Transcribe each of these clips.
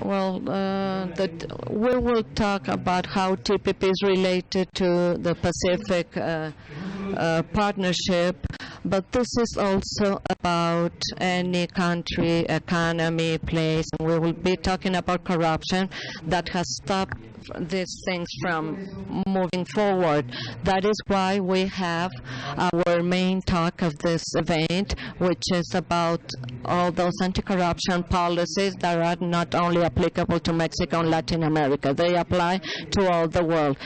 Well, we will talk about how TPP is related to the Pacific Partnership, but this is also about any country, economy, place, and we will be talking about corruption that has stopped these things from moving forward. That is why we have our main talk of this event, which is about all those anti-corruption policies that are not only applicable to Mexico and Latin America. They apply to all the world.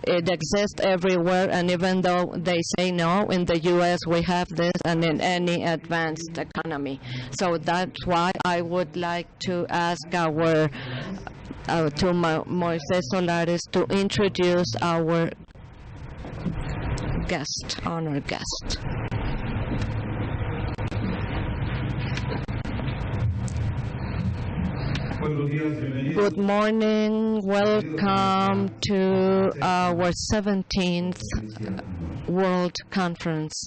It exists everywhere, and even though they say no, in the U.S. we have this, and in any advanced economy. So that's why I would like to ask our to Moisés Solares to introduce our guest, honored guest. Good morning. Welcome to our 17th World Conference.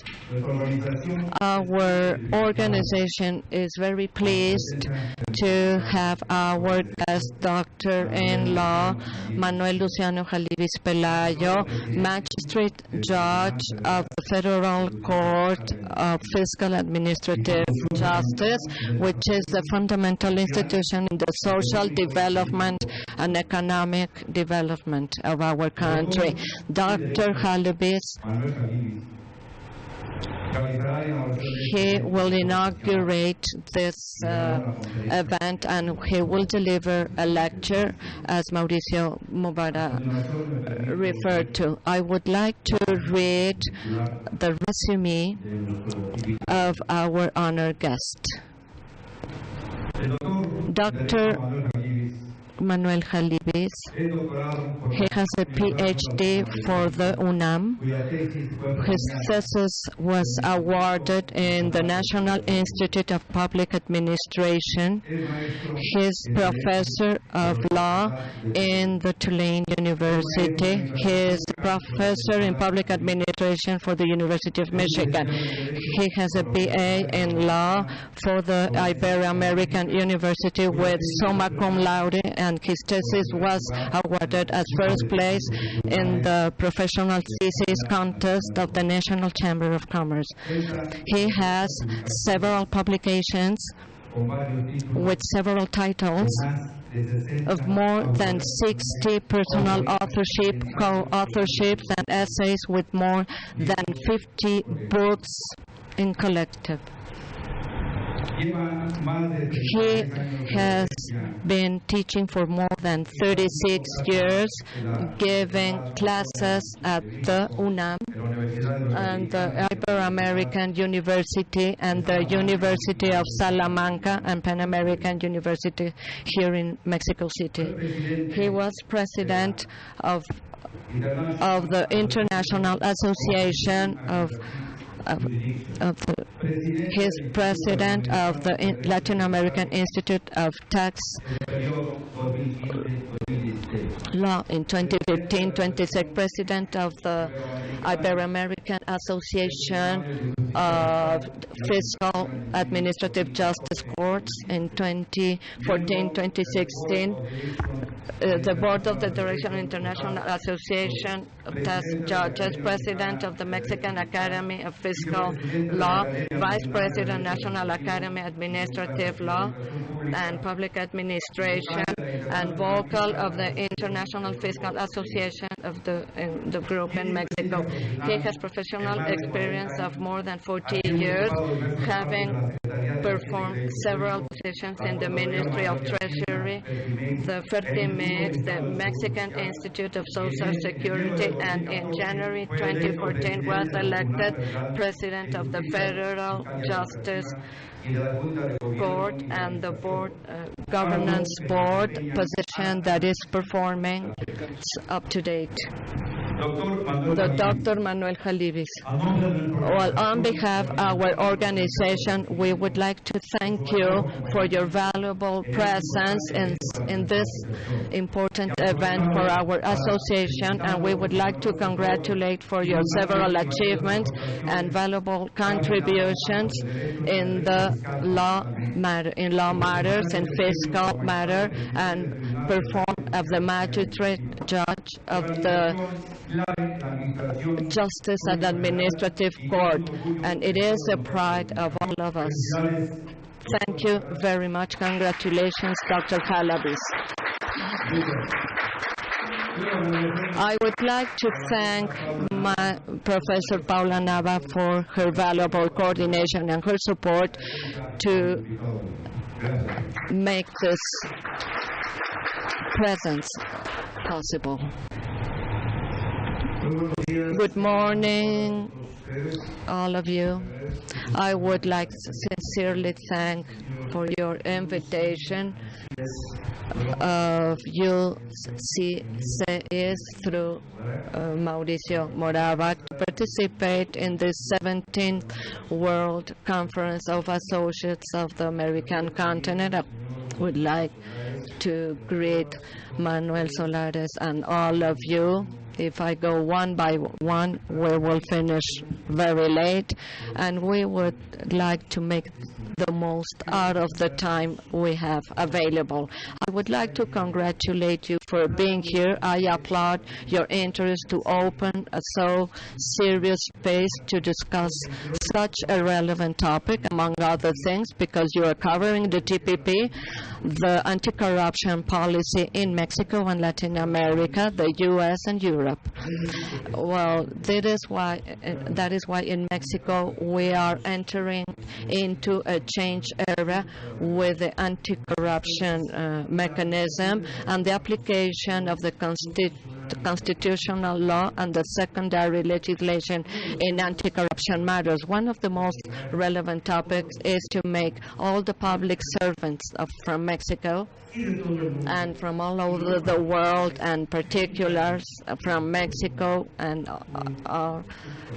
Our organization is very pleased to have our guest, Dr.in-law Manuel Hallivis Pelayo, Magistrate Judge of the Federal Court of Fiscal Administrative Justice, which is the fundamental institution in the social development and economic development of our country. Dr. Hallivis, he will inaugurate this event, and he will deliver a lecture, as Mauricio Mubara referred to. I would like to read the resume of our honored guest. Dr. Manuel Hallivis. He has a PhD for the UNAM. His thesis was awarded in the National Institute of Public Administration. He's professor of law in the Tulane University. He is professor in public administration for the University of Michigan. He has a BA in law for the Ibero-American University with summa cum laude, and his thesis was awarded as first place in the professional thesis contest of the National Chamber of Commerce. He has several publications with several titles of more than 60 personal authorship, co-authorships, and essays with more than 50 books in collective. He has been teaching for more than 36 years, giving classes at the UNAM and the Ibero-American University and the University of Salamanca and Pan American University here in Mexico City. He was president of the International Association he is president of the Latin American Institute of Tax Law in 2015, 26 president of the Ibero-American Association of Fiscal Administrative Justice Courts in 2014, 2016, the board of the Direction International Association of Tax Judges, president of the Mexican Academy of Fiscal Law, vice president, National Academy Administrative Law and Public Administration, and vocal of the International Fiscal Association of the group in Mexico. He has professional experience of more than 40 years, having performed several positions in the Ministry of Treasury, the Fertimex, the Mexican Institute of Social Security, and in January 2014 was elected president of the Federal Justice Court and the board governance board position that is performing up to date. Dr. Manuel Hallivis. Well, on behalf of our organization, we would like to thank you for your valuable presence in this important event for our association, and we would like to congratulate for your several achievements and valuable contributions in the law matters and fiscal matter, and perform of the magistrate judge of the Justice and Administrative Court, and it is a pride of all of us. Thank you very much. Congratulations, Dr. Hallivis. I would like to thank my Professor Paula Nava for her valuable coordination and her support to make this presence possible. Good morning, all of you. I would like to sincerely thank for your invitation of UC&CS through Mauricio Morava to participate in this 17th World Conference of Associates of the American Continent. I would like to greet Manuel Solares and all of you. If I go one by one, we will finish very late, and we would like to make the most out of the time we have available. I would like to congratulate you for being here. I applaud your interest to open a so serious space to discuss such a relevant topic, among other things, because you are covering the TPP, the anti-corruption policy in Mexico and Latin America, the U.S. and Europe. Well, that is why in Mexico we are entering into a change era with the anti-corruption mechanism and the application of the constitutional law and the secondary legislation in anti-corruption matters. One of the most relevant topics is to make all the public servants from Mexico and from all over the world, and particulars from Mexico, and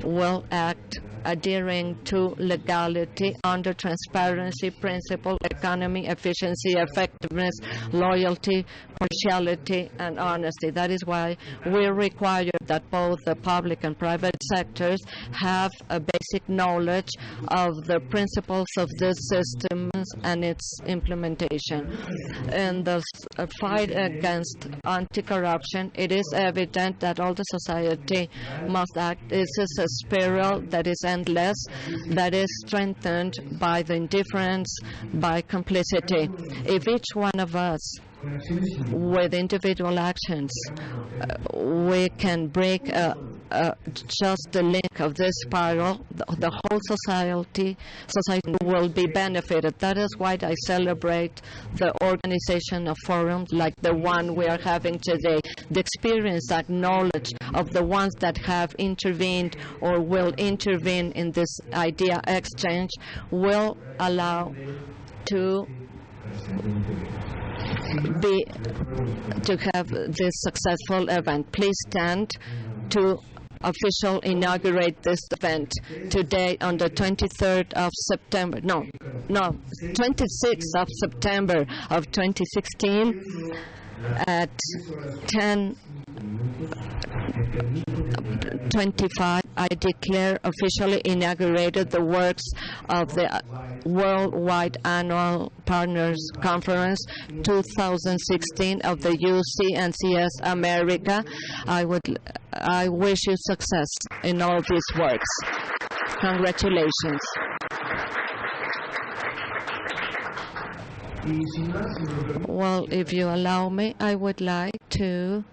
will act adhering to legality under transparency principle, economy, efficiency, effectiveness, loyalty, partiality, and honesty. That is why we require that both the public and private sectors have a basic knowledge of the principles of this system and its implementation. In the fight against anti-corruption, it is evident that all the society must act. This is a spiral that is endless, that is strengthened by the indifference, by complicity. If each one of us, with individual actions, we can break just the link of this spiral, the whole society will be benefited. That is why I celebrate the organization of forums like the one we are having today. The experience, that knowledge of the ones that have intervened or will intervene in this idea exchange will allow to have this successful event. Please stand to officially inaugurate this event today on the 23rd of September. 26th of September of 2016 at 10:25. I declare officially inaugurated the works of the Worldwide Annual Partners Conference 2016 of the UC&CS America. I wish you success in all these works. Congratulations. Well, if you allow me, I would like to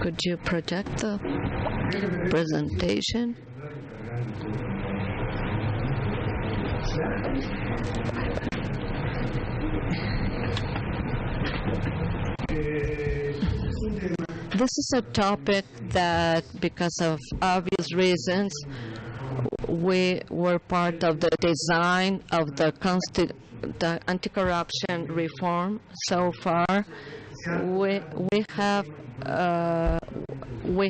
could you project the presentation? This is a topic that, because of obvious reasons, we were part of the design of the anti-corruption reform. So far, we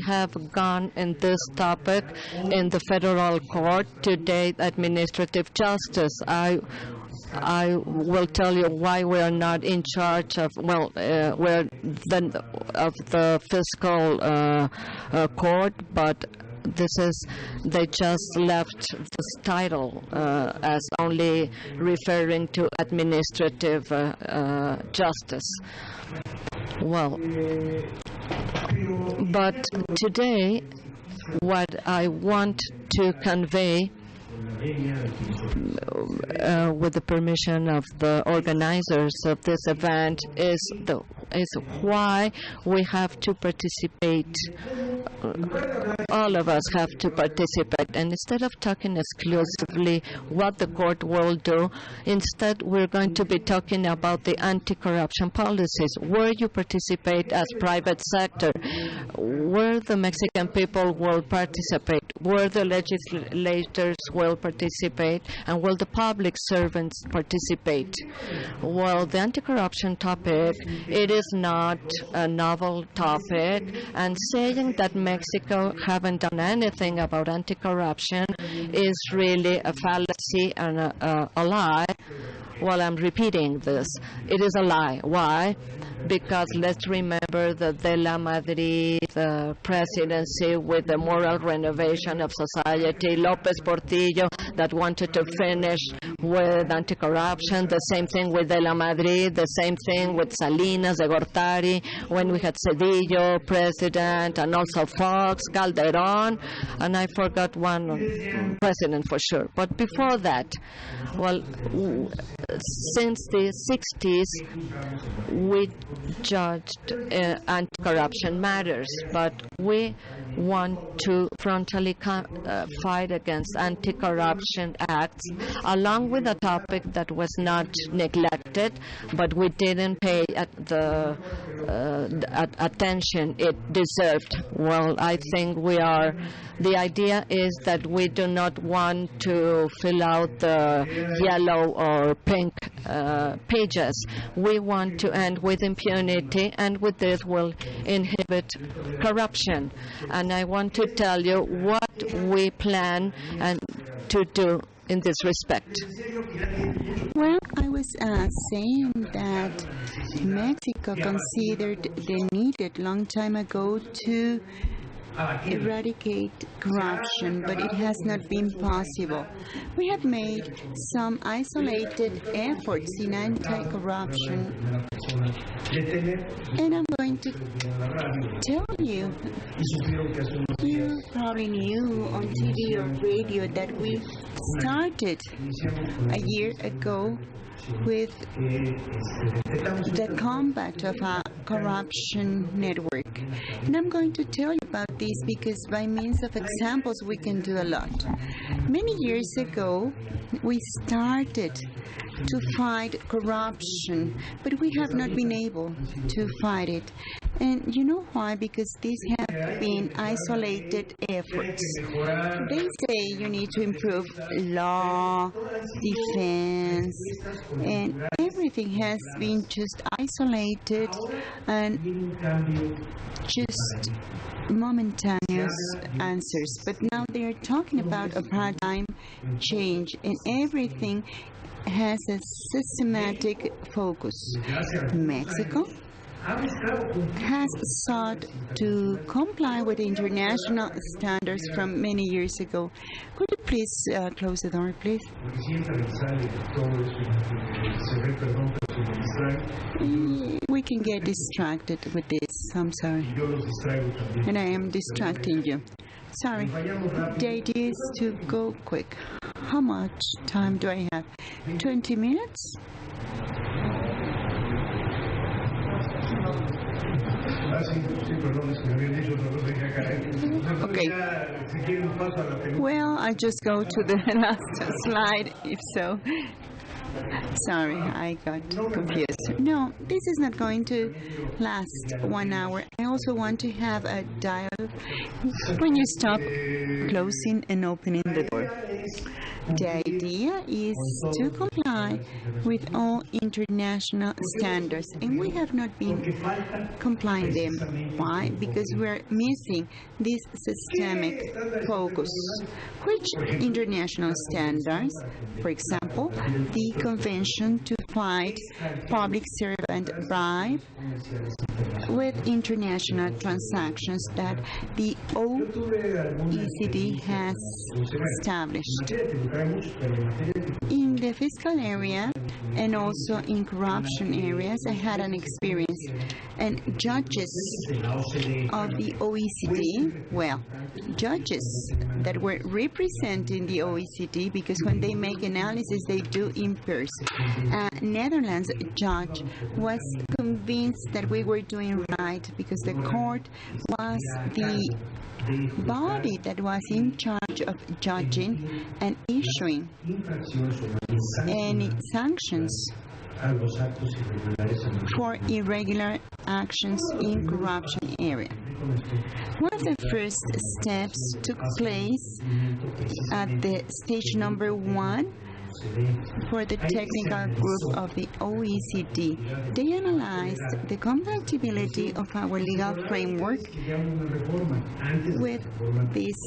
have gone in this topic in the federal court, today administrative justice. I will tell you why we are not in charge of, of the fiscal court, but they just left this title as only referring to administrative justice. Well, but today, what I want to convey, with the permission of the organizers of this event, is why we have to participate. All of us have to participate, and instead of talking exclusively what the court will do, instead we're going to be talking about the anti-corruption policies, where you participate as private sector, where the Mexican people will participate, where the legislators will participate, and will the public servants participate. Well, the anti-corruption topic, it is not a novel topic, and saying that Mexico haven't done anything about anti-corruption is really a fallacy and a lie. Well, I'm repeating this. It is a lie. Why? Because let's remember the De la Madrid presidency with the moral renovation of society, López Portillo that wanted to finish with anti-corruption, the same thing with De la Madrid, the same thing with Salinas, de Gortari, when we had Cedillo, president, and also Fox, Calderón, and I forgot one president for sure. But before that, well, since the 60s, we judged anti-corruption matters, but we want to frontally fight against anti-corruption acts, along with a topic that was not neglected, but we didn't pay the attention it deserved. Well, I think the idea is that we do not want to fill out the yellow or pink pages. We want to end with impunity, and with this will inhibit corruption. And I want to tell you what we plan to do in this respect. Well, I was saying that Mexico considered the needed long time ago to eradicate corruption, but it has not been possible. We have made some isolated efforts in anti-corruption, and I'm going to tell you, you probably knew on TV or radio that we started a year ago with the combat of a corruption network. And I'm going to tell you about this because by means of examples we can do a lot. Many years ago, we started to fight corruption, but we have not been able to fight it. And you know why? Because these have been isolated efforts. They say you need to improve law, defense, and everything has been just isolated and just momentaneous answers. But now they are talking about a paradigm change, and everything has a systematic focus. Mexico has sought to comply with international standards from many years ago. Could you please close the door, please? We can get distracted with this. I'm sorry. And I am distracting you. Sorry. The idea is to go quick. How much time do I have? 20 minutes? Okay. Well, I just go to the last slide, if so. Sorry, I got confused. No, this is not going to last 1 hour. I also want to have a dialogue when you stop closing and opening the door. The idea is to comply with all international standards, and we have not been complying them. Why? Because we're missing this systemic focus. Which international standards? For example, the Convention to Fight Public Servant Bribe with international transactions that the OECD has established. In the fiscal area and also in corruption areas, I had an experience. And judges of the OECD, well, judges that were representing the OECD, because when they make analysis, they do in person. Netherlands judge was convinced that we were doing right because the court was the body that was in charge of judging and issuing any sanctions for irregular actions in corruption area. One of the first steps took place at the stage number 1 for the technical group of the OECD. They analyzed the compatibility of our legal framework with these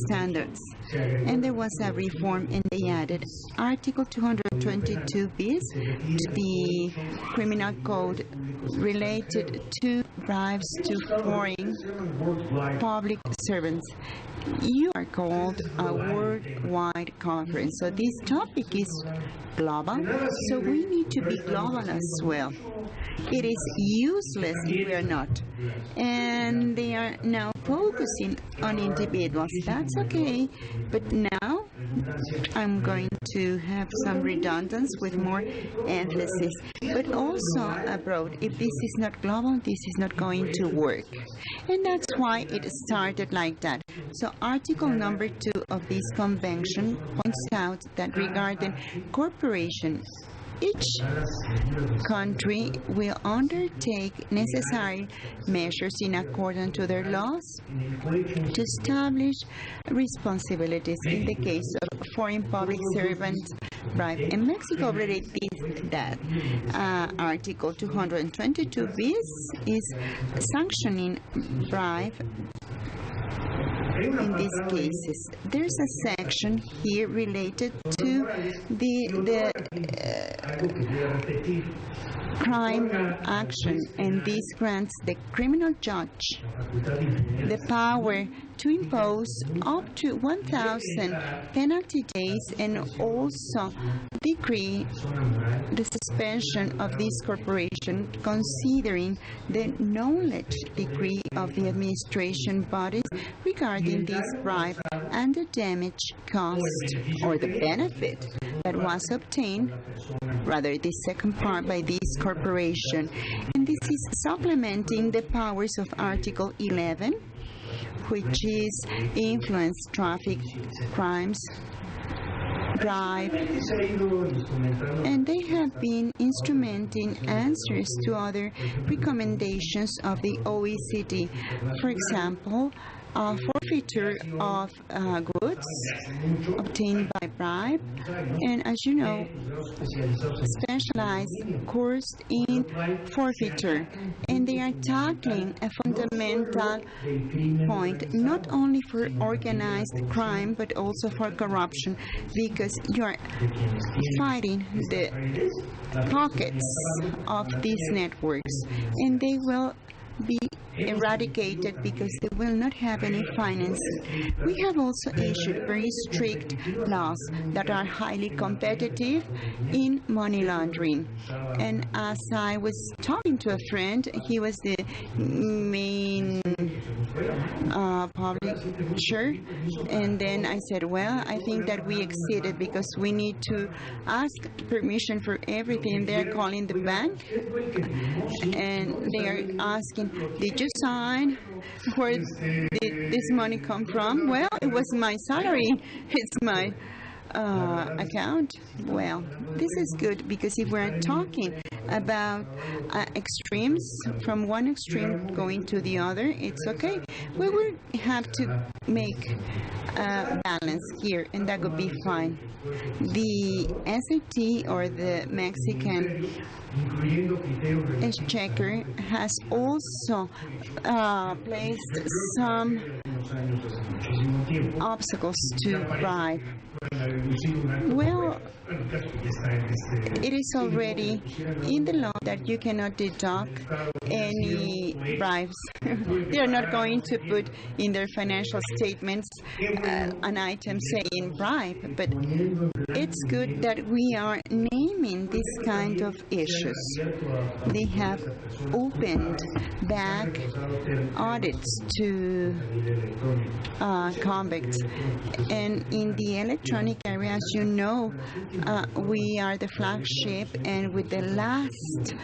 standards. And there was a reform, and they added Article 222 bis to the criminal code related to bribes to foreign public servants. You are called a worldwide conference, so this topic is global, so we need to be global as well. It is useless if we are not. And they are now focusing on individuals. That's okay, but now I'm going to have some redundancy with more emphasis. But also abroad, if this is not global, this is not going to work. And that's why it started like that. So Article number 2 of this convention points out that regarding corporation, each country will undertake necessary measures in accordance to their laws to establish responsibilities in the case of foreign public servants bribe. And Mexico already did that. Article 222 bis is sanctioning bribe. In these cases, there's a section here related to the crime action, and this grants the criminal judge the power to impose up to 1,000 penalty days and also decree the suspension of this corporation considering the knowledge degree of the administration bodies regarding this bribe and the damage caused or the benefit that was obtained, rather the second part, by this corporation. And this is supplementing the powers of Article 11, which is influence, traffic, crimes, bribe, and they have been instrumenting answers to other recommendations of the OECD. For example, forfeiture of goods obtained by bribe, and as you know, specialized course in forfeiture. And they are tackling a fundamental point, not only for organized crime, but also for corruption, because you are fighting the pockets of these networks, and they will be eradicated because they will not have any financing. We have also issued very strict laws that are highly competitive in money laundering. And as I was talking to a friend, he was the main publisher, and then I said, well, I think that we exceeded because we need to ask permission for everything. They're calling the bank and they are asking, did you sign? Where did this money come from? Well, it was my salary. It's my account? Well, this is good because if we're talking about extremes, from one extreme going to the other, it's okay. We will have to make a balance here, and that would be fine. The SAT, or the Mexican Exchequer, has also placed some obstacles to bribe. Well, it is already in the law that you cannot deduct any bribes. They are not going to put in their financial statements an item saying bribe, but it's good that we are naming this kind of issues. They have opened back audits to convicts, and in the electronic area, as you know, we are the flagship, and with the last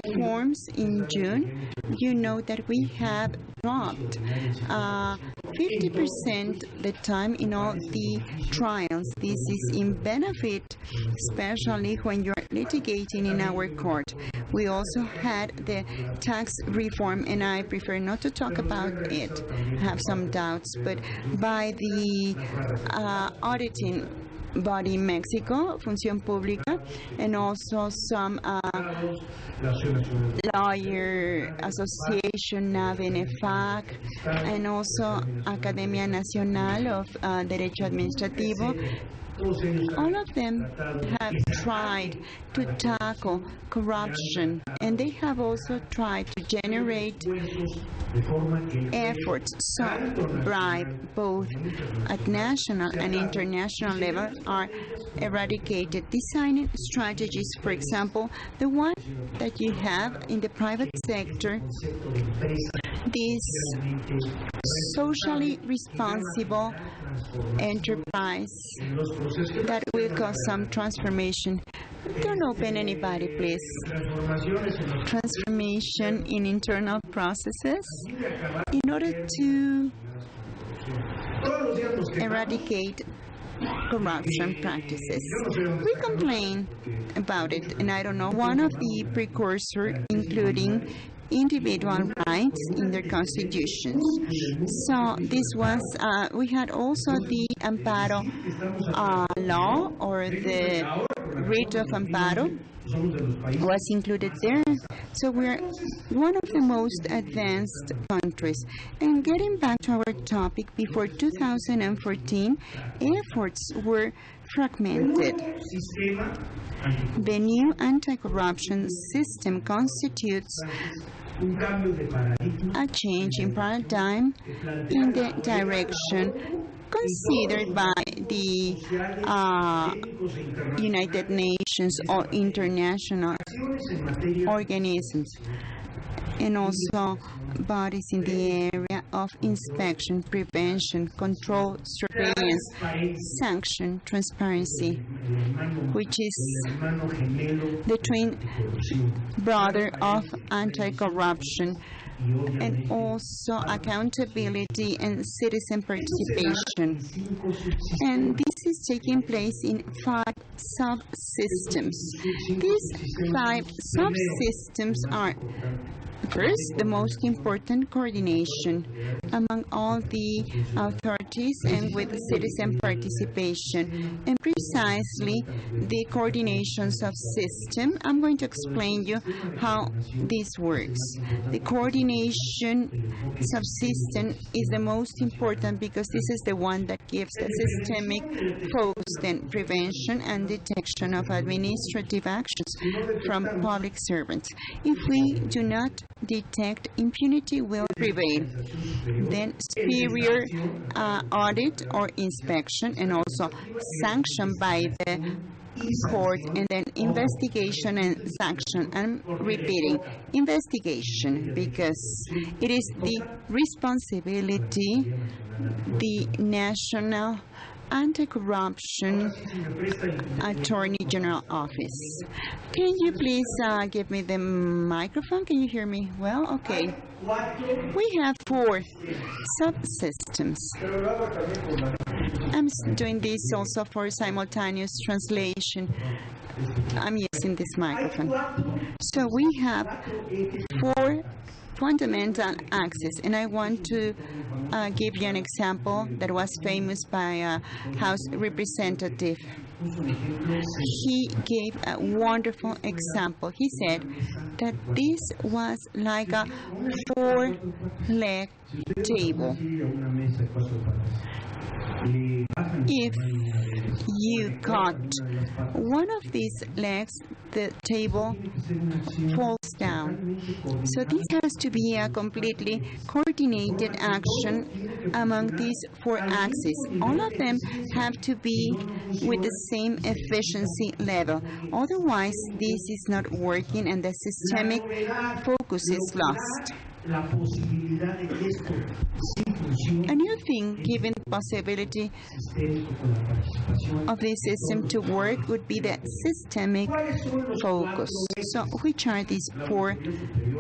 reforms in June, you know that we have dropped 50% the time in all the trials. This is in benefit, especially when you're litigating in our court. We also had the tax reform, and I prefer not to talk about it. I have some doubts, but by the auditing body in Mexico, Función Pública, and also some lawyer association, NAVNFAC, and also Academia Nacional of Derecho Administrativo. All of them have tried to tackle corruption, and they have also tried to generate efforts so bribe, both at national and international level, are eradicated. Designing strategies, for example, the one that you have in the private sector, this socially responsible enterprise that will cause some transformation. Don't open anybody, please. Transformation in internal processes in order to eradicate corruption practices. We complain about it, and I don't know, one of the precursors, including individual rights in their constitutions. So this was, we had also the Amparo law, or the writ of Amparo was included there. So we're one of the most advanced countries. And getting back to our topic, before 2014, efforts were fragmented. The new anti-corruption system constitutes a change in paradigm in the direction considered by the United Nations or international organisms, and also bodies in the area of inspection, prevention, control, surveillance, sanction, transparency, which is the twin brother of anti-corruption, and also accountability and citizen participation. And this is taking place in 5 subsystems. These 5 subsystems are: first, the most important, coordination among all the authorities and with citizen participation. And precisely the coordinations of system, I'm going to explain you how this works. The coordination subsystem is the most important because this is the one that gives the systemic focus, then prevention and detection of administrative actions from public servants. If we do not detect, impunity will prevail. Then superior audit or inspection, and also sanction by the court, and then investigation and sanction. I'm repeating, investigation, because it is the responsibility, the National Anti-Corruption Attorney General Office. Can you please give me the microphone? Can you hear me well? Okay. We have 4 subsystems. I'm doing this also for simultaneous translation. I'm using this microphone. So we have 4 fundamental axes, and I want to give you an example that was famous by a House representative. He gave a wonderful example. He said that this was like a 4-leg table. If you cut one of these legs, the table falls down. So this has to be a completely coordinated action among these 4 axes. All of them have to be with the same efficiency level. Otherwise, this is not working and the systemic focus is lost. A new thing, given the possibility of this system to work, would be the systemic focus. So which are these 4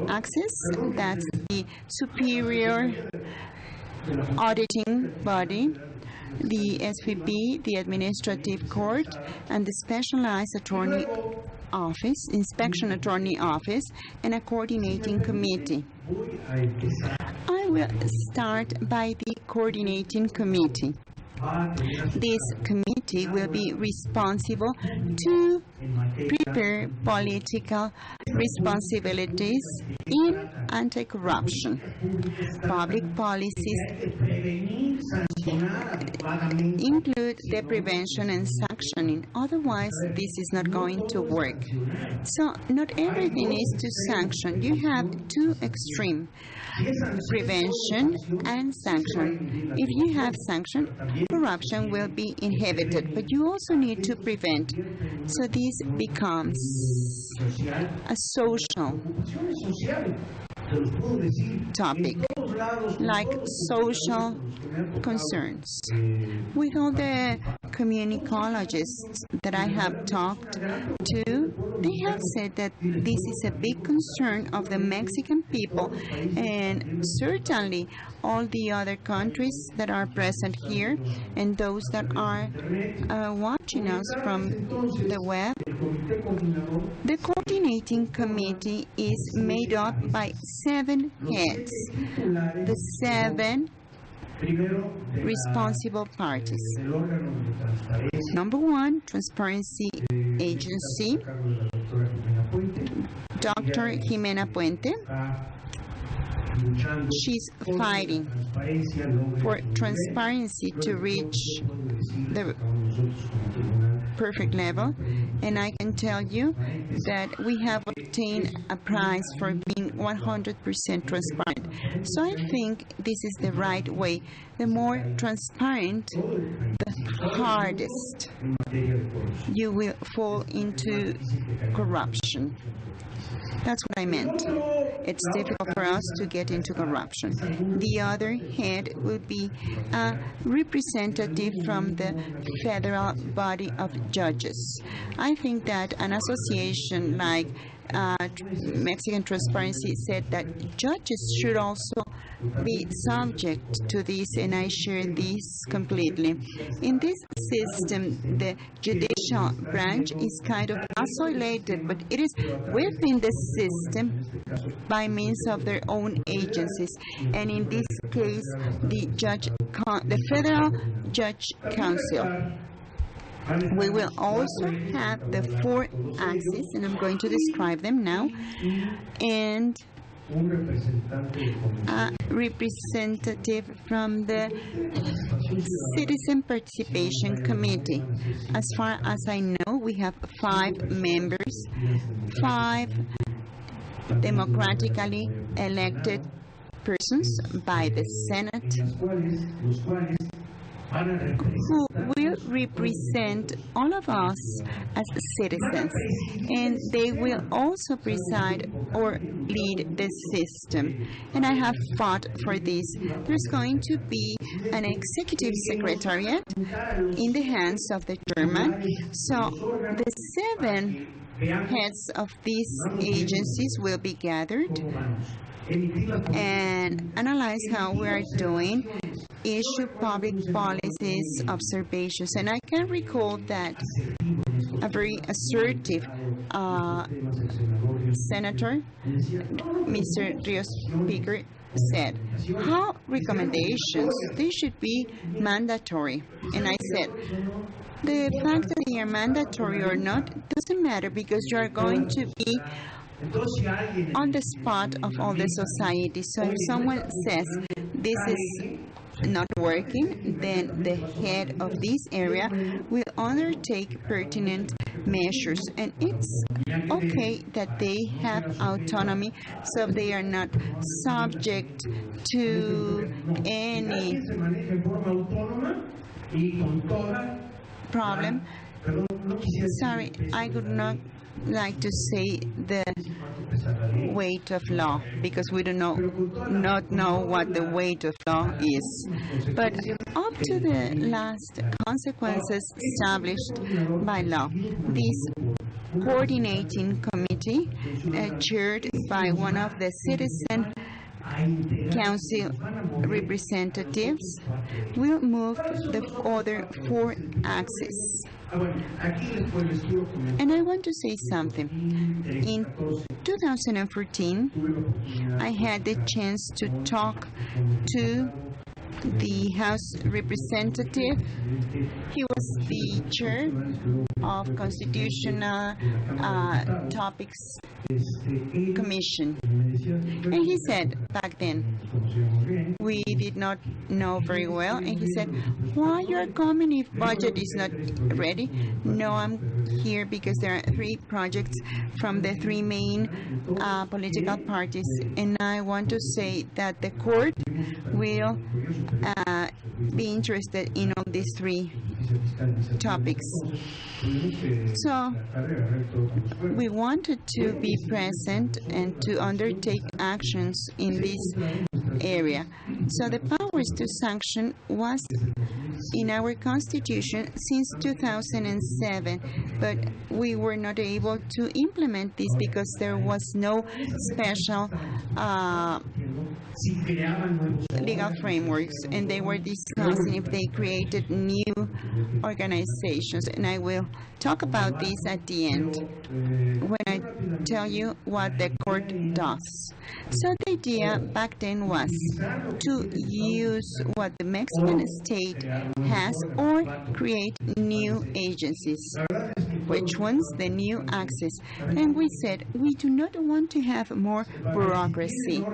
axes? That's the superior auditing body, the SVP, the administrative court, and the specialized attorney office, inspection attorney office, and a coordinating committee. I will start by the coordinating committee. This committee will be responsible to prepare political responsibilities in anti-corruption. Public policies include the prevention and sanctioning. Otherwise, this is not going to work. So, not everything is to sanction. You have 2 extremes, prevention and sanction. If you have sanction, corruption will be inhibited, but you also need to prevent. So this becomes a social topic, like social concerns. With all the communicologists that I have talked to, they have said that this is a big concern of the Mexican people, and certainly all the other countries that are present here and those that are watching us from the web. The coordinating committee is made up by 7 heads, the 7 responsible parties. Number 1, Transparency Agency, Dr. Jimena Puente. She's fighting for transparency to reach the perfect level, and I can tell you that we have obtained a prize for being 100% transparent. So I think this is the right way. The more transparent, the hardest you will fall into corruption. That's what I meant. It's difficult for us to get into corruption. The other head would be a representative from the federal body of judges. I think that an association like Mexican Transparency said that judges should also be subject to this, and I share this completely. In this system, the judicial branch is kind of isolated, but it is within the system by means of their own agencies. And in this case, the Federal Judge Council. We will also have the 4 axes, and I'm going to describe them now, and a representative from the Citizen Participation Committee. As far as I know, we have 5 members, 5 democratically elected persons by the Senate, who will represent all of us as citizens, and they will also preside or lead the system. And I have fought for this. There's going to be an executive secretariat in the hands of the chairman. So the 7 heads of these agencies will be gathered and analyze how we are doing issue public policies observations. And I can recall that a very assertive senator, Mr. Rios Speaker, said, how recommendations, they should be mandatory. And I said, the fact that they are mandatory or not doesn't matter, because you are going to be on the spot of all the society. So if someone says this is not working, then the head of this area will undertake pertinent measures. And it's okay that they have autonomy, so they are not subject to any problem. Sorry, I would not like to say the weight of law, because we do not know what the weight of law is. But up to the last consequences established by law, this coordinating committee, chaired by one of the citizen council representatives, will move the other 4 axes. And I want to say something. In 2014, I had the chance to talk to the House representative. He was the chair of Constitutional Topics Commission. And he said back then, we did not know very well, and he said, why you're coming if budget is not ready? No, I'm here because there are 3 projects from the 3 main political parties, and I want to say that the court will be interested in all these 3 topics. So we wanted to be present and to undertake actions in this area. So the powers to sanction was in our Constitution since 2007, but we were not able to implement this because there was no special legal frameworks, and they were discussing if they created new organizations, and I will talk about this at the end when I tell you what the court does. So the idea back then was to use what the Mexican state has or create new agencies. Which ones? The new axis. And we said we do not want to have more bureaucracy.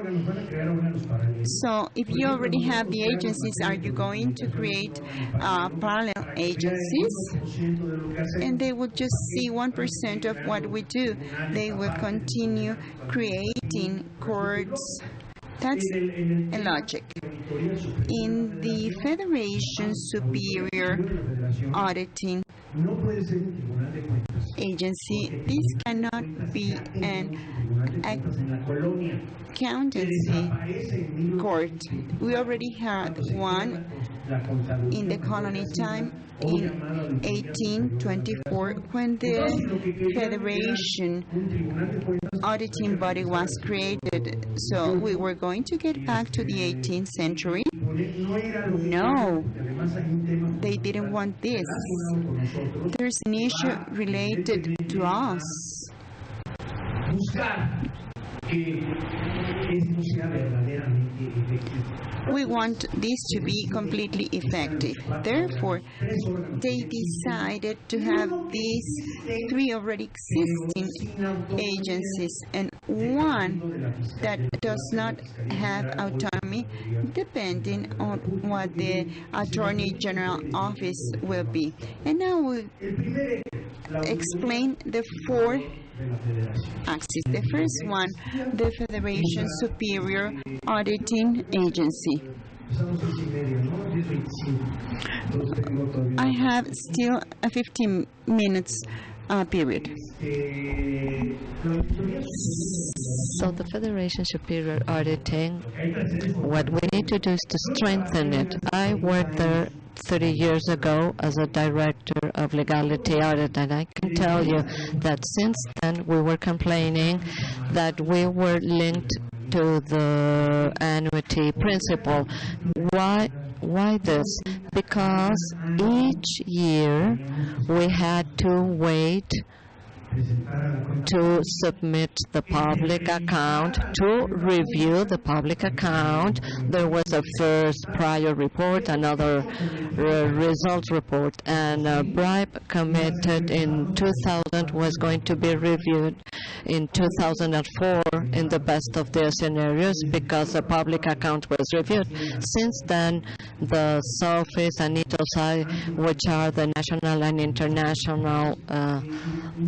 So if you already have the agencies, are you going to create parallel agencies? And they will just see 1% of what we do. They will continue creating courts. That's a logic. In the Federation Superior Auditing Agency, this cannot be an accountancy court. We already had one in the colony time in 1824 when the Federation auditing body was created. So we were going to get back to the 18th century? No, they didn't want this. There's an issue related to us. We want this to be completely effective. Therefore, they decided to have these 3 already existing agencies and one that does not have autonomy, depending on what the Attorney General office will be. And now we'll explain the 4 axis. The first one, the Federation Superior Auditing Agency. I have still a 15 minutes period. So the Federation Superior Auditing, what we need to do is to strengthen it. I worked there 30 years ago as a director of legality audit, and I can tell you that since then we were complaining that we were linked to the annuity principle. Why Why this? Because each year we had to wait to submit the public account, to review the public account. There was a first prior report, another results report, and a bribe committed in 2000 was going to be reviewed in 2004 in the best of their scenarios because the public account was reviewed. Since then, the SOFIs and ITOSI, which are the national and international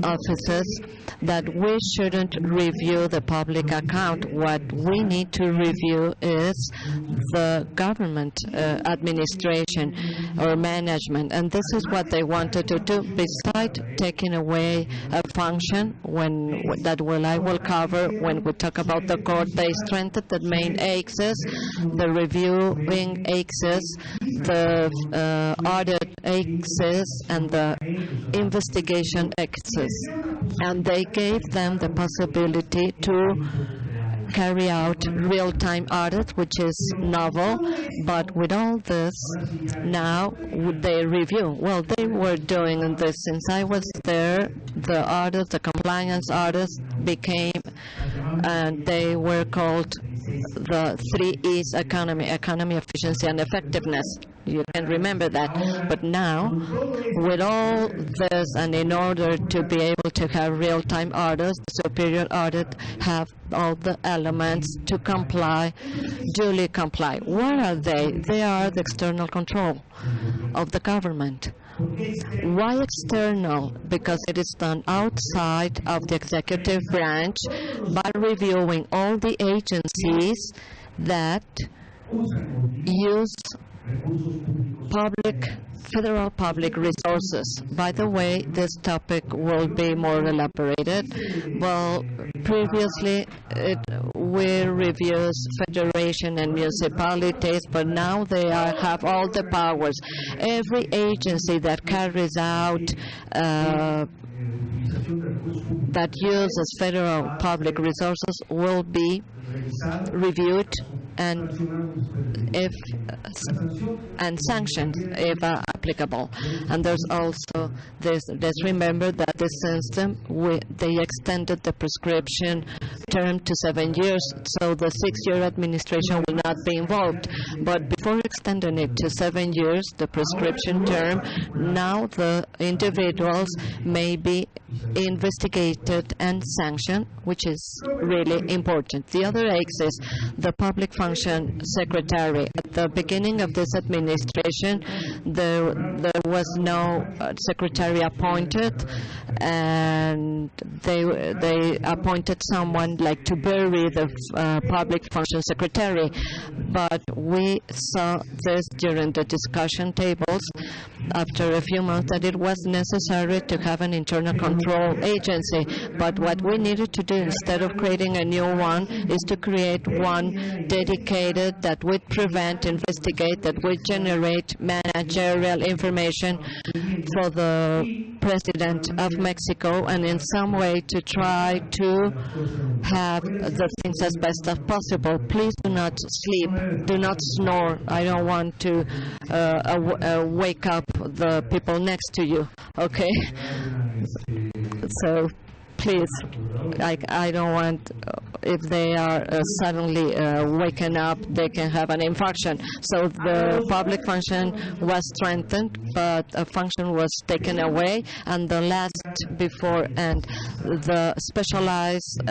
offices, that we shouldn't review the public account. What we need to review is the government administration or management, and this is what they wanted to do. Besides taking away a function I will cover when we talk about the court, they strengthened the main axis, the reviewing axis, the audit axis, and the investigation axis. And they gave them the possibility to carry out real-time audit, which is novel. But with all this, now would they review? Well, they were doing this since I was there. The audits, the compliance audits became, and they were called the 3 E's economy: efficiency, and effectiveness. You can remember that. But now, with all this, and in order to be able to have real-time audits, the superior audit have all the elements to comply, duly comply. What are they? They are the external control of the government. Why external? Because it is done outside of the executive branch by reviewing all the agencies that use federal public resources. By the way, this topic will be more elaborated. Well, previously we reviewed federation and municipalities, but now they have all the powers. Every agency that carries out that uses federal public resources will be reviewed and sanctioned if applicable. And there's also this. Let's remember that this system, they extended the prescription term to 7 years, so the 6-year administration will not be involved. But before extending it to 7 years, the prescription term, now the individuals may be investigated and sanctioned, which is really important. The other axis, the public function secretary. At the beginning of this administration, there was no secretary appointed, and they appointed someone like to bury the public function secretary. But we saw this during the discussion tables after a few months that it was necessary to have an internal control agency. But what we needed to do, instead of creating a new one, is to create one dedicated that would prevent, investigate, that would generate managerial information for the President of Mexico, and in some way to try to have the things as best as possible. Please do not sleep, do not snore. I don't want to wake up the people next to you, okay? So please, I don't want, if they are suddenly waken up, they can have an infarction. So the public function was strengthened, but a function was taken away, and the last before and the specialized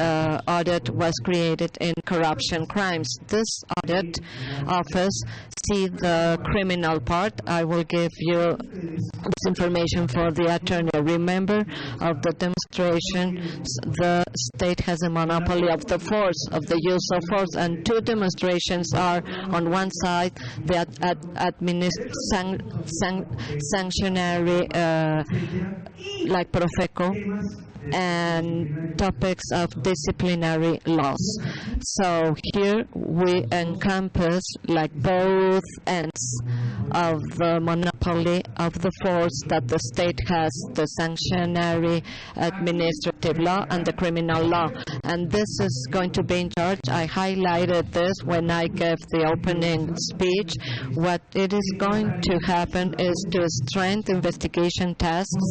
audit was created in corruption crimes. This audit office see the criminal part. I will give you this information for the attorney. Remember, of the demonstration, the state has a monopoly of the force, of the use of force, and two demonstrations are on one side the sanctionary like Profeco, and topics of disciplinary laws. So here we encompass like both ends of the monopoly monopoly of the force that the state has, the sanctionary administrative law and the criminal law. And this is going to be in charge. I highlighted this when I gave the opening speech. What it is going to happen is to strengthen investigation tasks,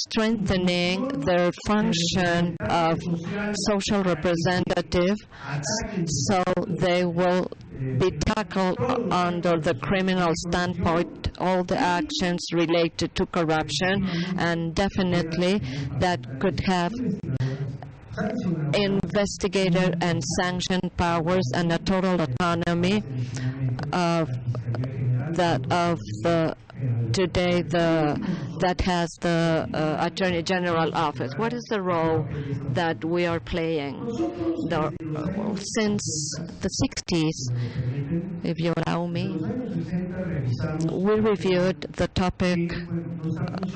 strengthening their function of social representative, so they will be tackled under the criminal standpoint, all the actions related to corruption, and definitely that could have investigator and sanction powers and a total autonomy of the today that has the Attorney General office. What is the role that we are playing? Since the 60s, if you allow me, we reviewed the topic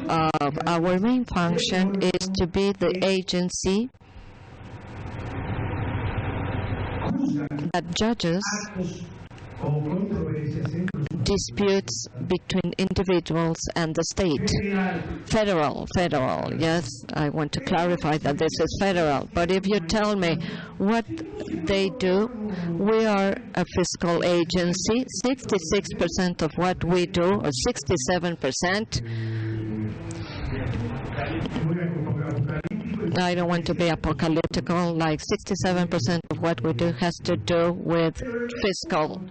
of our main function is to be the agency that judges disputes between individuals and the state. Federal, yes, I want to clarify that this is federal. But if you tell me what they do, we are a fiscal agency. 66% of what we do, or 67%, I don't want to be apocalyptical, like 67% of what we do has to do with fiscal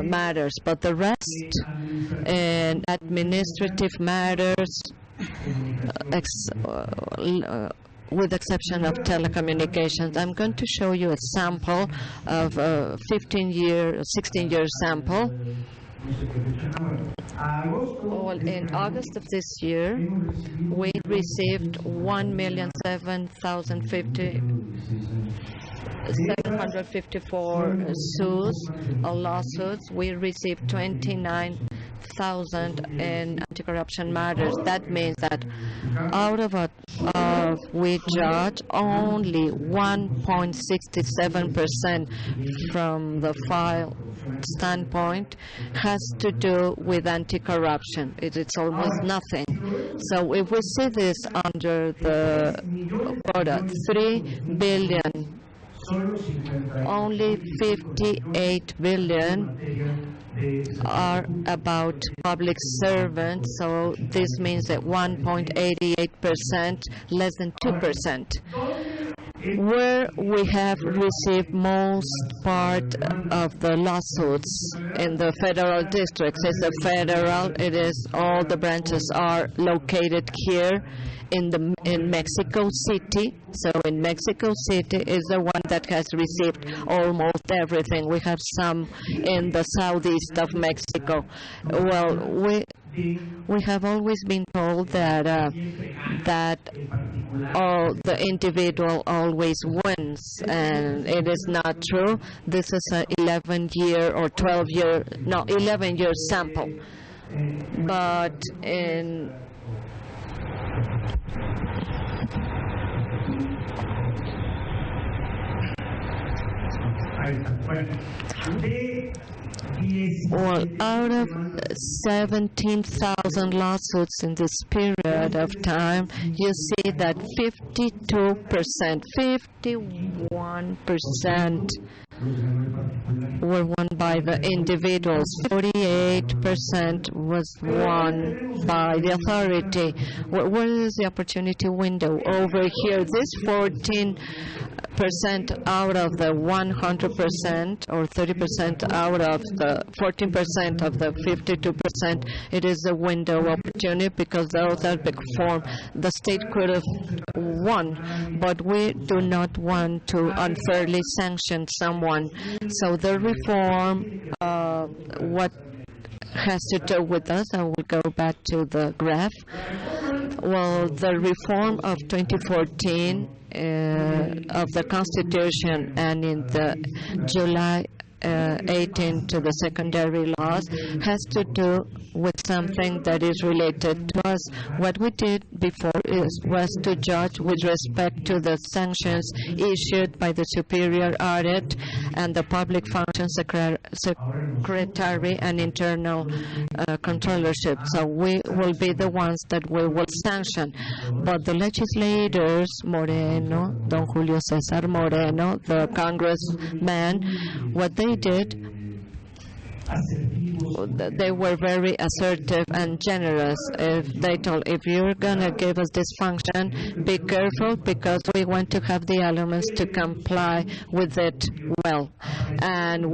matters, but the rest in administrative matters, with exception of telecommunications. I'm going to show you a sample of a 16-year sample. Well, in August of this year, we received 1,754 suits or lawsuits. We received 29,000 in anti-corruption matters. That means that out of we judge only 1.67% from the file standpoint has to do with anti-corruption. It's almost nothing. So if we see this under the quota, 3 billion, only 58 billion are about public servants, so this means that 1.88%, less than 2%. Where we have received most part of the lawsuits in the federal districts is the federal. It is all the branches are located here in Mexico City. So in Mexico City is the one that has received almost everything. We have some in the southeast of Mexico. Well, we have always been told that the individual always wins, and it is not true. This is an 11-year or 11-year sample. But in well, out of 17,000 lawsuits in this period of time, you see that 51% were won by the individuals. 48% was won by the authority. Where is the opportunity window? Over here, this 14% out of the 100%, or 30% out of the 14% of the 52%, it is a window opportunity because those that perform, the state could have won, but we do not want to unfairly sanction someone. So the reform, what has to do with us, I will go back to the graph. Well, the reform of 2014 of the Constitution, and in the July 18 to the secondary laws has to do with something that is related to us. What we did before was to judge with respect to the sanctions issued by the Superior Audit and the Public Function Secretary and Internal Controllership. So we will be the ones that we will sanction. But the legislators, Moreno, Don Julio César Moreno, the congressman, what they did, they were very assertive and generous. They told, if you're going to give us this function, be careful because we want to have the elements to comply with it well. And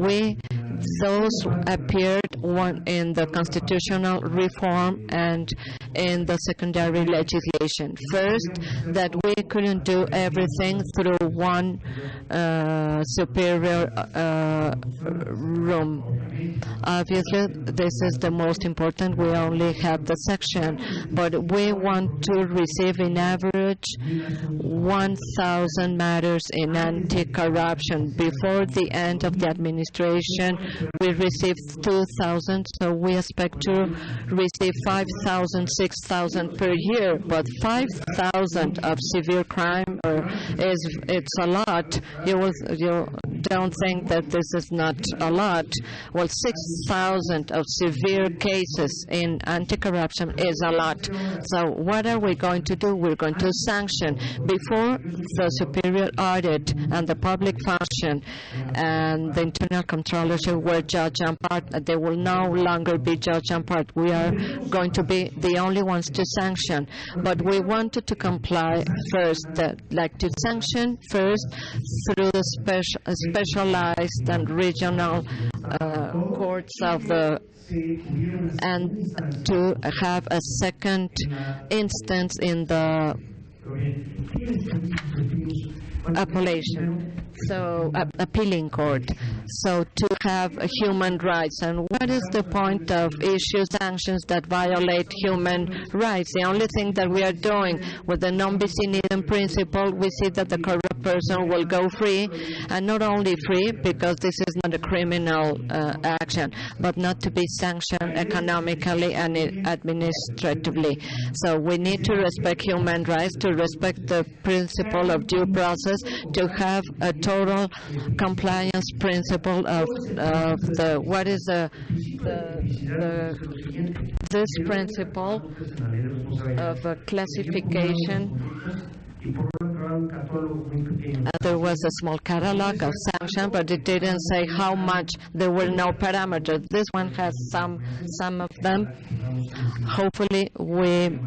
those appeared one in the constitutional reform and in the secondary legislation. First, that we couldn't do everything through one superior room. Obviously, this is the most important. We only have the section, but we want to receive in average 1,000 matters in anti-corruption. Before the end of the administration, we received 2,000, so we expect to receive 5,000, 6,000 per year. But 5,000 of severe crime it's a lot. You don't think that this is not a lot. Well, 6,000 of severe cases in anti-corruption is a lot. So what are we going to do? We're going to sanction. Before the Superior Audit and the Public Function and the Internal Controllership were judge and part, they will no longer be judge and part. We are going to be the only ones to sanction. But we wanted to comply first, like to sanction first through the specialized and regional courts of the, and to have a second instance in the appealing court. So to have human rights. And what is the point of issue sanctions that violate human rights? The only thing that we are doing with the non-bis in idem principle, we see that the corrupt person will go free, and not only free because this is not a criminal action, but not to be sanctioned economically and administratively. So we need to respect human rights, to respect the principle of due process, to have a total compliance principle of the what is this principle of a classification. There was a small catalog of sanctions, but it didn't say how much. There were no parameters. This one has some of them. Hopefully, we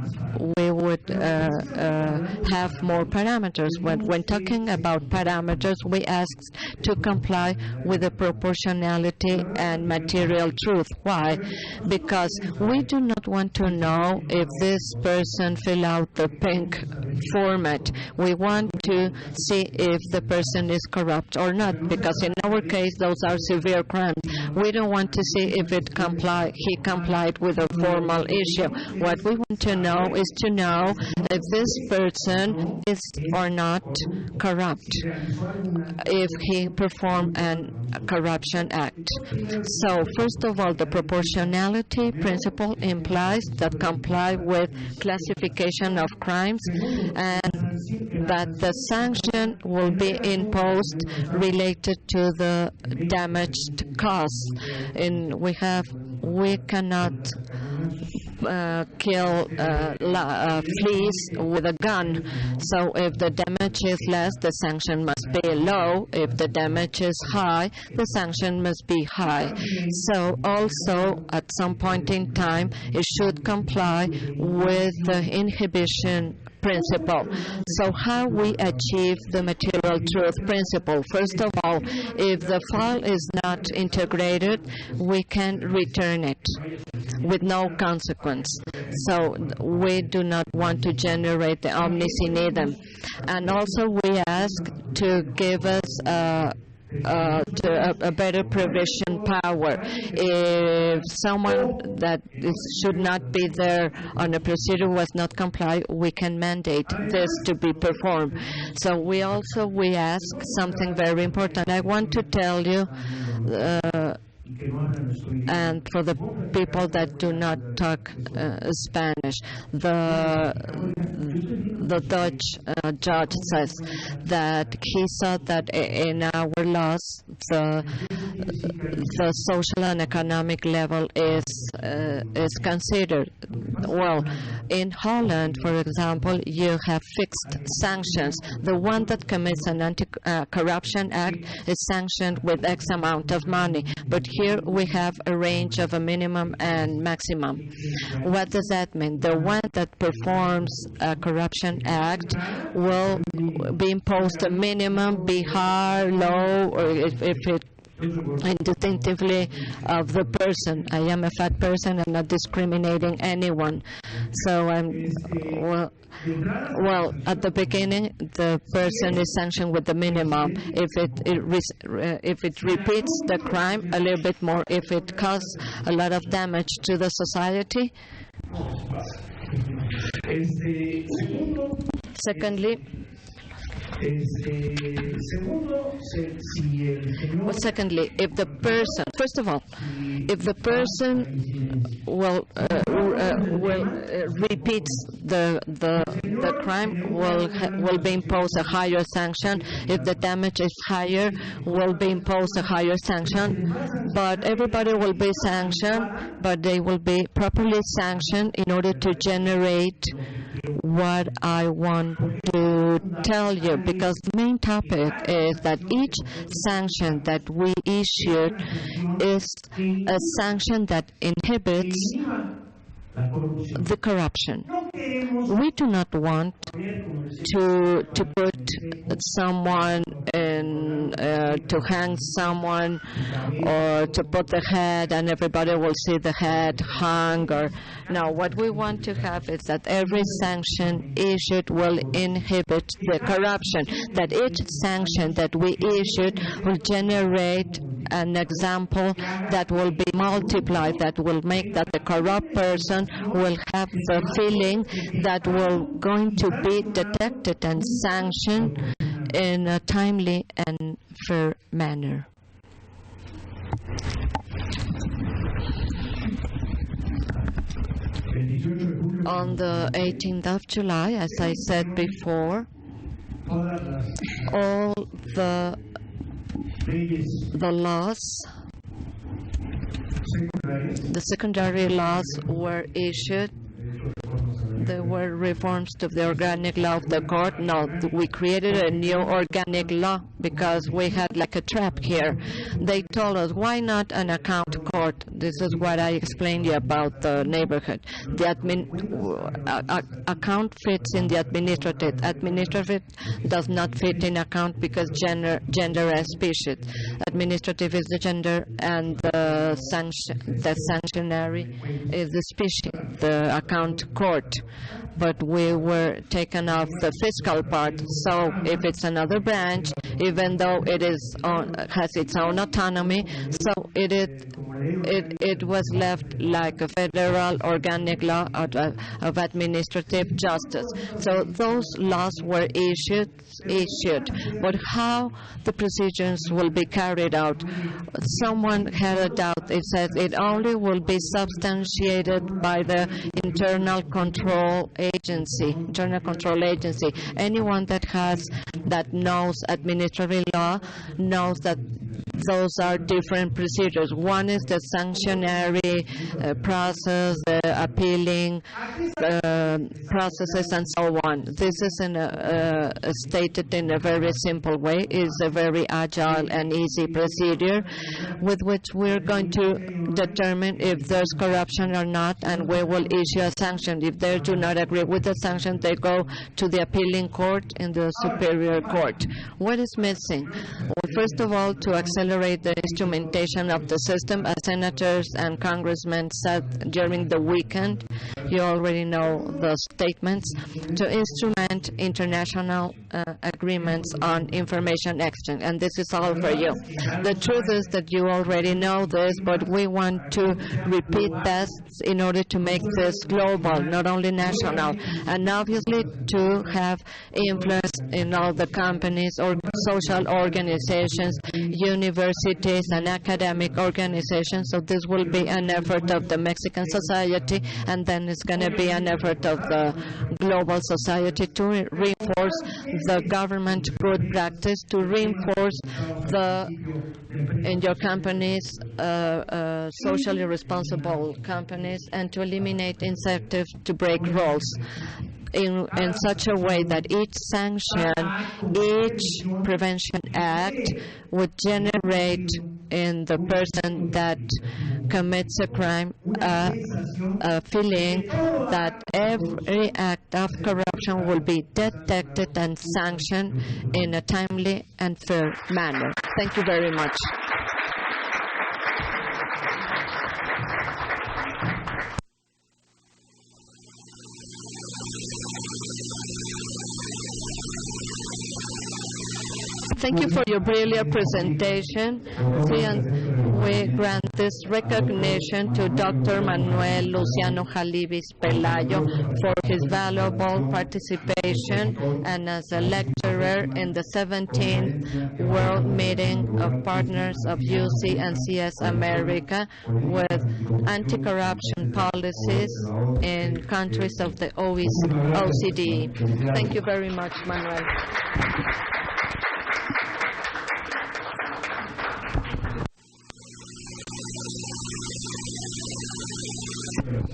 would have more parameters. When talking about parameters, we asked to comply with the proportionality and material truth. Why? Because we do not want to know if this person fill out the pink format. We want to see if the person is corrupt or not, because in our case, those are severe crimes. We don't want to see if he complied with a formal issue. What we want to know is to know if this person is or not corrupt, if he performed a corruption act. So, first of all, the proportionality principle implies that comply with classification of crimes, and that the sanction will be imposed related to the damaged costs. We cannot kill fleas with a gun. So if the damage is less, the sanction must be low. If the damage is high, the sanction must be high. So also, at some point in time, it should comply with the inhibition principle. So how we achieve the material truth principle? First of all, if the file is not integrated, we can return it with no consequence. So we do not want to generate the omnis in idem. And also we ask to give us a better prevention power. If someone that should not be there on a procedure was not complied, we can mandate this to be performed. So we ask something very important. I want to tell you, and for the people that do not talk Spanish, the Dutch judge says that he saw that in our laws the social and economic level is considered. Well, in Holland, for example, you have fixed sanctions. The one that commits an anti-corruption act is sanctioned with X amount of money, but here we have a range of a minimum and maximum. What does that mean? The one that performs a corruption act will be imposed a minimum, be high, low, or if it indistinctively of the person. I am a fat person. I'm not discriminating anyone. So well, at the beginning, the person is sanctioned with the minimum. If it repeats the crime, a little bit more. If it causes a lot of damage to the society. Secondly, if the person, first of all, if the person repeats the crime, will be imposed a higher sanction. If the damage is higher, will be imposed a higher sanction. But everybody will be sanctioned, but they will be properly sanctioned in order to generate what I want to tell you, because the main topic is that each sanction that we issued is a sanction that inhibits the corruption. We do not want to put someone in, to hang someone, or to put the head and everybody will see the head hung. Or no, what we want to have is that every sanction issued will inhibit the corruption, that each sanction that we issued will generate an example that will be multiplied, that will make that the corrupt person will have the feeling that we're going to be detected and sanctioned in a timely and fair manner. On the 18th of July, as I said before, all the laws, the secondary laws were issued. There were reforms to the organic law of the court. No, we created a new organic law because we had like a trap here. They told us, why not an account court? This is what I explained you about the neighborhood. The account fits in the administrative. Administrative does not fit in account because gender is species. Administrative is the gender, and the sanctionary is the species, the account court. But we were taken off the fiscal part. So if it's another branch, even though it has its own autonomy, so it was left like a federal organic law of administrative justice. So those laws were issued, but how the procedures will be carried out? Someone had a doubt. It says it only will be substantiated by the internal control agency. Anyone that knows administrative law knows that those are different procedures. One is the sanctionary process, the appealing processes, and so on. This is stated in a very simple way. It's a very agile and easy procedure with which we're going to determine if there's corruption or not, and we will issue a sanction. If they do not agree with the sanction, they go to the appealing court in the superior court. What is missing? Well, first of all, to accelerate the instrumentation of the system, as senators and congressmen said during the weekend, You already know the statements. To instrument international agreements on information exchange, and this is all for you. The truth is that you already know this, but we want to repeat tests in order to make this global, not only national, and obviously to have influence in all the companies or social organizations, universities, and academic organizations. So this will be an effort of the Mexican society, and then it's going to be an effort of the global society to reinforce the government good practice, to reinforce in your companies socially responsible companies, and to eliminate incentives to break rules in such a way that each sanction, each prevention act would generate in the person that commits a crime a feeling that every act of corruption will be detected and sanctioned in a timely and fair manner. Thank you very much. Thank you for your brilliant presentation. We grant this recognition to Dr. Manuel Hallivis Pelayo for his valuable participation and as a lecturer in the 17th World Meeting of Partners of UC&CS America with anti-corruption policies in countries of the OCDE. Thank you very much, Manuel.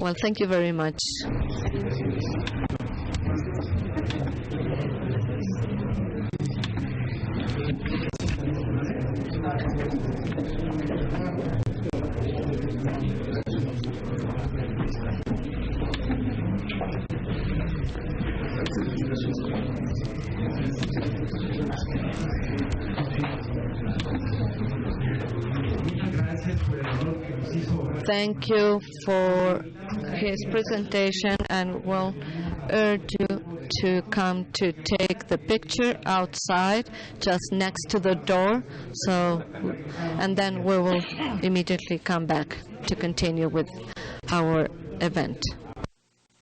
Well, thank you very much. Thank you for his presentation, and we'll urge you to come to take the picture outside just next to the door, and then we will immediately come back to continue with our event.